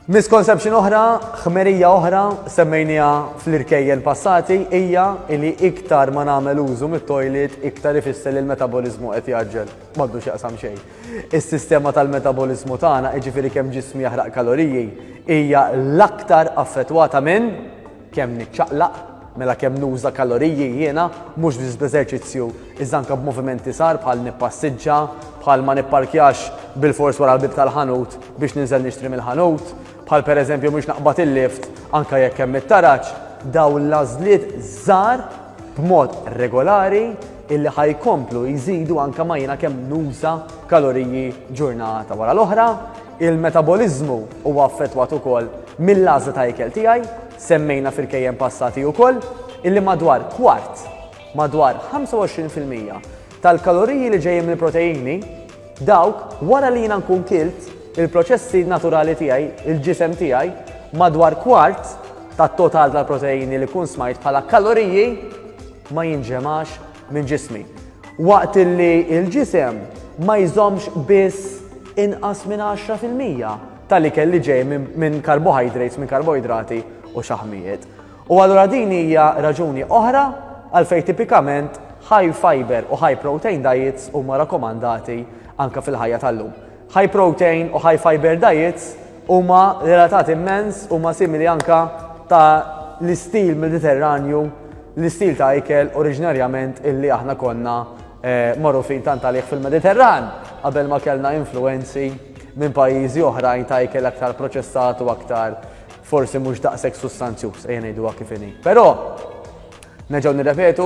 Misconception oħra, ħmerija oħra, semmejnija fl-irkejjen passati, hija li iktar ma nagħmel użu mit-toilet, iktar ifisser li l-metabolizmu qed jaġġel. M'għaddu x'jaqsam xejn. Is-sistema tal-metabolizmu tagħna, jiġifieri kemm ġismi jaħraq kaloriji, hija l-aktar affettwata minn kemm niċċaqlaq, mela kemm nuża kaloriji jiena, mhux biss b'eżerċizzju, iżda anke b'movimenti sar bħal nippassiġġa, bħal ma nipparkjax bil-fors wara l-bib tal-ħanut biex ninżel nixtri mill-ħanut, bħal pereżempju mhux naqbad il-lift anke jekk hemm it-taraġġ, dawn l-għażliet żgħar b'mod regolari illi ħajkomplu jżidu anke ma jiena kemm nuża kaloriji ġurnata wara l-oħra. Il-metabolizmu huwa affettwat ukoll mill-għażla ta' ikel tiegħi, semmejna fil-kejjen passati wkoll, illi madwar kwart, madwar 25% tal-kaloriji li ġejjin mill-proteini dawk wara li jiena nkun kilt il-proċessi naturali tiegħi, il-ġisem tiegħi, madwar kwart tat-total tal-proteini li kun smajt bħala kaloriji ma jinġemax minn ġismi. Waqt li il-ġisem ma jżommx biss inqas minn 10% tal-ikel li ġej minn karbohidrati u xaħmijiet. U allura din hija raġuni oħra għalfejn tipikament high fiber u high protein diets huma rakkomandati anke fil-ħajja tal-lum. High protein u high fiber diets huma relatati immens, huma simili anke ta' l-istil mediterranju, l-istil ta' ikel oriġinarjament illi aħna konna magħrufin tant għalih fil-Mediterran qabel ma kellna influenzi minn pajjiżi oħrajn ta' ikel aktar proċessat u aktar forsi mhux daqshekk sustanzjuż, ejja ngħiduha kif inhi. Però nerġgħu nirrepetu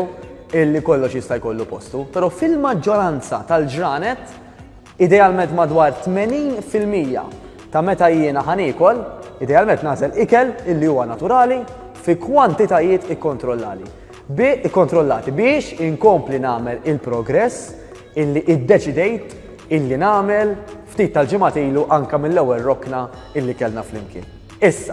illi kollox jista' jkollu postu, però fil-maġġoranza tal-ġranet idealment madwar 80% ta' meta jiena ħanikol, idealment nażel ikel illi huwa naturali fi kwantitajiet ikkontrollati biex inkompli nagħmel il-progress illi iddeċidejt illi nagħmel ftit tal-ġimgħat ilu anke mill-ewwel rokna illi kellna flimkien. Issa